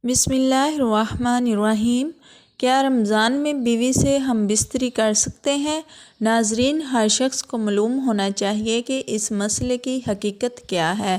بسم اللہ الرحمن الرحیم۔ کیا رمضان میں بیوی سے ہم بستری کر سکتے ہیں؟ ناظرین، ہر شخص کو معلوم ہونا چاہیے کہ اس مسئلے کی حقیقت کیا ہے،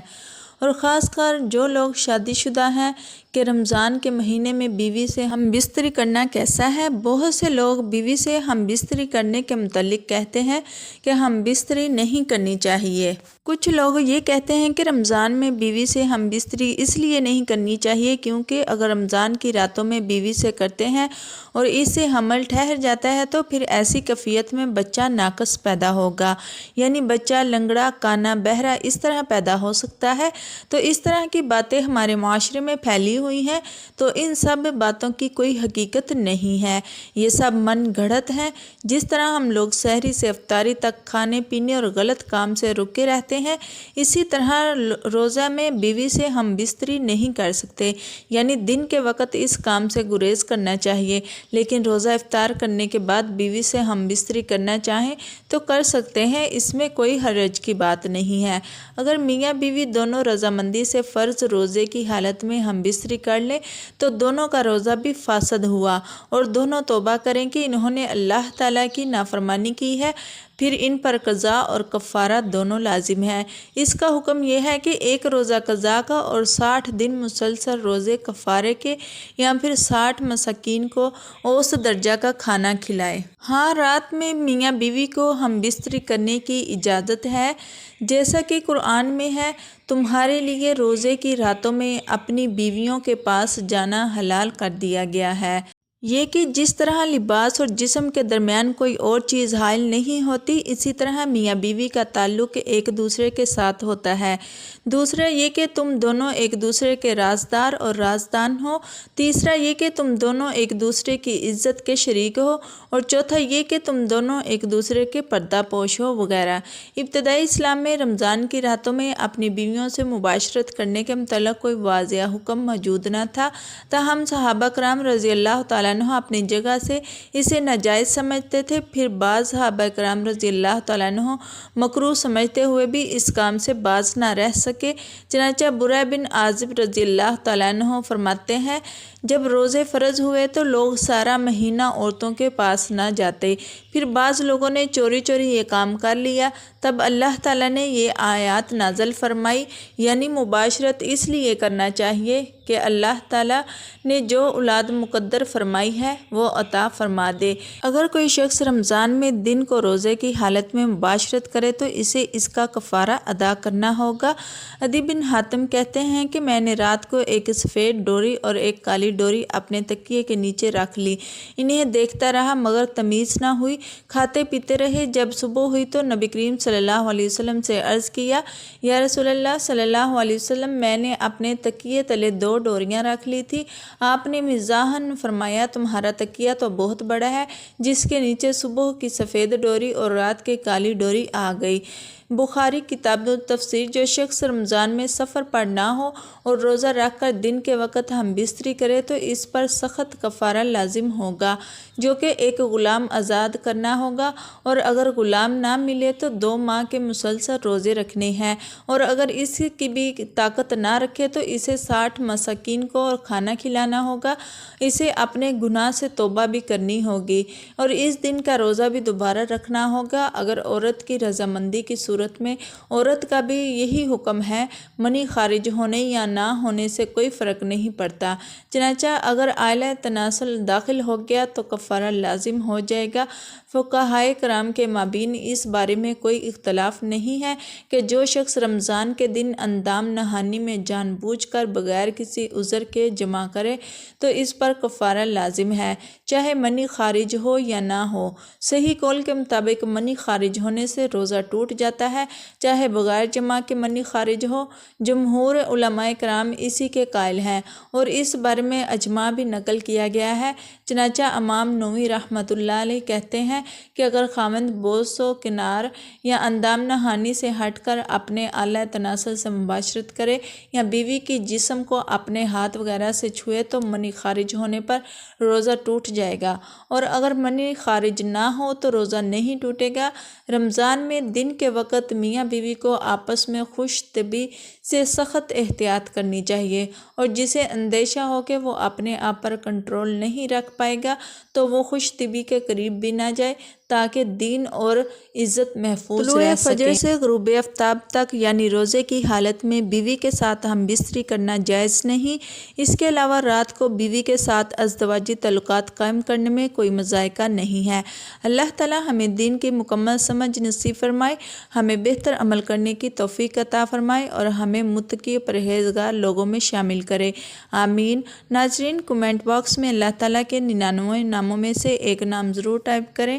اور خاص کر جو لوگ شادی شدہ ہیں کہ رمضان کے مہینے میں بیوی سے ہم بستری کرنا کیسا ہے۔ بہت سے لوگ بیوی سے ہم بستری کرنے کے متعلق کہتے ہیں کہ ہم بستری نہیں کرنی چاہیے۔ کچھ لوگ یہ کہتے ہیں کہ رمضان میں بیوی سے ہم بستری اس لیے نہیں کرنی چاہیے کیونکہ اگر رمضان کی راتوں میں بیوی سے کرتے ہیں اور اس سے حمل ٹھہر جاتا ہے تو پھر ایسی کیفیت میں بچہ ناقص پیدا ہوگا، یعنی بچہ لنگڑا، کانا، بہرا اس طرح پیدا ہو سکتا ہے۔ تو اس طرح کی باتیں ہمارے معاشرے میں پھیلی ہوئی ہیں، تو ان سب باتوں کی کوئی حقیقت نہیں ہے، یہ سب من گھڑت ہیں۔ جس طرح ہم لوگ سحری سے افطاری تک کھانے پینے اور غلط کام سے رکے رہتے ہیں، اسی طرح روزہ میں بیوی سے ہم بستری نہیں کر سکتے، یعنی دن کے وقت اس کام سے گریز کرنا چاہیے، لیکن روزہ افطار کرنے کے بعد بیوی سے ہم بستری کرنا چاہیں تو کر سکتے ہیں، اس میں کوئی حرج کی بات نہیں ہے۔ اگر میاں بیوی دونوں رضامندی سے فرض روزے کی حالت میں ہم بستری کر لیں تو دونوں کا روزہ بھی فاسد ہوا، اور دونوں توبہ کریں کہ انہوں نے اللہ تعالیٰ کی نافرمانی کی ہے، پھر ان پر قضا اور کفارہ دونوں لازم ہے۔ اس کا حکم یہ ہے کہ ایک روزہ قضا کا اور 60 دن مسلسل روزے کفارے کے، یا پھر 60 مساکین کو اوسط درجہ کا کھانا کھلائے۔ ہاں، رات میں میاں بیوی کو ہم بستری کرنے کی اجازت ہے، جیسا کہ قرآن میں ہے، تمہارے لیے روزے کی راتوں میں اپنی بیویوں کے پاس جانا حلال کر دیا گیا ہے۔ یہ کہ جس طرح لباس اور جسم کے درمیان کوئی اور چیز حائل نہیں ہوتی، اسی طرح میاں بیوی کا تعلق ایک دوسرے کے ساتھ ہوتا ہے۔ دوسرا یہ کہ تم دونوں ایک دوسرے کے رازدار اور رازدان ہو۔ تیسرا یہ کہ تم دونوں ایک دوسرے کی عزت کے شریک ہو، اور چوتھا یہ کہ تم دونوں ایک دوسرے کے پردہ پوش ہو وغیرہ۔ ابتدائی اسلام میں رمضان کی راتوں میں اپنی بیویوں سے مباشرت کرنے کے متعلق کوئی واضح حکم موجود نہ تھا، تاہم صحابہ کرام رضی اللہ تعالیٰ عنہ اپنی جگہ سے اسے ناجائز سمجھتے تھے، پھر بعض صحابہ کرام رضی اللہ تعالیٰ عنہ مکروہ سمجھتے ہوئے بھی اس کام سے باز نہ رہ سکے۔ چنانچہ برا بن عازب رضی اللہ تعالیٰ عنہ فرماتے ہیں، جب روزے فرض ہوئے تو لوگ سارا مہینہ عورتوں کے پاس نہ جاتے، پھر بعض لوگوں نے چوری چوری یہ کام کر لیا، تب اللہ تعالیٰ نے یہ آیات نازل فرمائی، یعنی مباشرت اس لیے کرنا چاہیے کہ اللہ تعالیٰ نے جو اولاد مقدر فرمائی ہے وہ عطا فرما دے۔ اگر کوئی شخص رمضان میں دن کو روزے کی حالت میں مباشرت کرے تو اسے اس کا کفارہ ادا کرنا ہوگا۔ عدی بن حاتم کہتے ہیں کہ میں نے رات کو ایک سفید ڈوری اور ایک کالی ڈوری اپنے تکیے کے نیچے رکھ لی، انہیں دیکھتا رہا مگر تمیز نہ ہوئی، کھاتے پیتے رہے۔ جب صبح ہوئی تو نبی کریم صلی اللہ علیہ وسلم سے عرض کیا، یا رسول اللہ صلی اللہ علیہ وسلم، میں نے اپنے تکیے تلے 2 ڈوریاں رکھ لی تھی۔ آپ نے مزاحاً فرمایا، تمہارا تکیہ تو بہت بڑا ہے، جس کے نیچے صبح کی سفید ڈوری اور رات کی کالی ڈوری آ گئی۔ بخاری کتاب التفسیر۔ جو شخص رمضان میں سفر پر نہ ہو اور روزہ رکھ کر دن کے وقت ہم بستری کرے تو اس پر سخت کفارہ لازم ہوگا، جو کہ ایک غلام آزاد کرنا ہوگا، اور اگر غلام نہ ملے تو 2 ماہ کے مسلسل روزے رکھنے ہیں، اور اگر اس کی بھی طاقت نہ رکھے تو اسے 60 مساکین کو اور کھانا کھلانا ہوگا۔ اسے اپنے گناہ سے توبہ بھی کرنی ہوگی، اور اس دن کا روزہ بھی دوبارہ رکھنا ہوگا۔ اگر عورت کی رضامندی کی صورت میں عورت کا بھی یہی حکم ہے، منی خارج ہونے یا نہ ہونے سے کوئی فرق نہیں پڑتا، چنانچہ اگر آلہ تناسل داخل ہو گیا تو کفارہ لازم ہو جائے گا۔ فقہائے کرام کے مابین اس بارے میں کوئی اختلاف نہیں ہے کہ جو شخص رمضان کے دن اندام نہانی میں جان بوجھ کر بغیر کسی عذر کے جمع کرے تو اس پر کفارہ لازم ہے، چاہے منی خارج ہو یا نہ ہو۔ صحیح قول کے مطابق منی خارج ہونے سے روزہ ٹوٹ جاتا ہے، چاہے بغیر جمع کے منی خارج ہو۔ جمہور علماء کرام اسی کے قائل ہیں، اور اس بارے میں اجماع بھی نقل کیا گیا ہے۔ چنانچہ امام نووی رحمۃ اللہ علیہ کہتے ہیں کہ اگر خاوند بوس و کنار یا اندام نہانی سے ہٹ کر اپنے اعلیٰ تناسل سے مباشرت کرے یا بیوی کی جسم کو اپنے ہاتھ وغیرہ سے چھوئے تو منی خارج ہونے پر روزہ ٹوٹ جائے گا، اور اگر منی خارج نہ ہو تو روزہ نہیں ٹوٹے گا۔ رمضان میں دن کے وقت وقت میاں بیوی کو آپس میں خوش طبعی سے سخت احتیاط کرنی چاہیے، اور جسے اندیشہ ہو کہ وہ اپنے آپ پر کنٹرول نہیں رکھ پائے گا تو وہ خوش طبعی کے قریب بھی نہ جائے، تاکہ دین اور عزت محفوظ طلوع رہ فجر سکے۔ سے غروب آفتاب تک یعنی روزے کی حالت میں بیوی کے ساتھ ہم بستری کرنا جائز نہیں۔ اس کے علاوہ رات کو بیوی کے ساتھ ازدواجی تعلقات قائم کرنے میں کوئی مضائقہ نہیں ہے۔ اللہ تعالی ہمیں دین کی مکمل سمجھ نصیب فرمائے، ہمیں بہتر عمل کرنے کی توفیق عطا فرمائے اور ہمیں متقی پرہیزگار لوگوں میں شامل کرے، آمین۔ ناظرین، کمنٹ باکس میں اللہ تعالیٰ کے 99 ناموں میں سے ایک نام ضرور ٹائپ کریں۔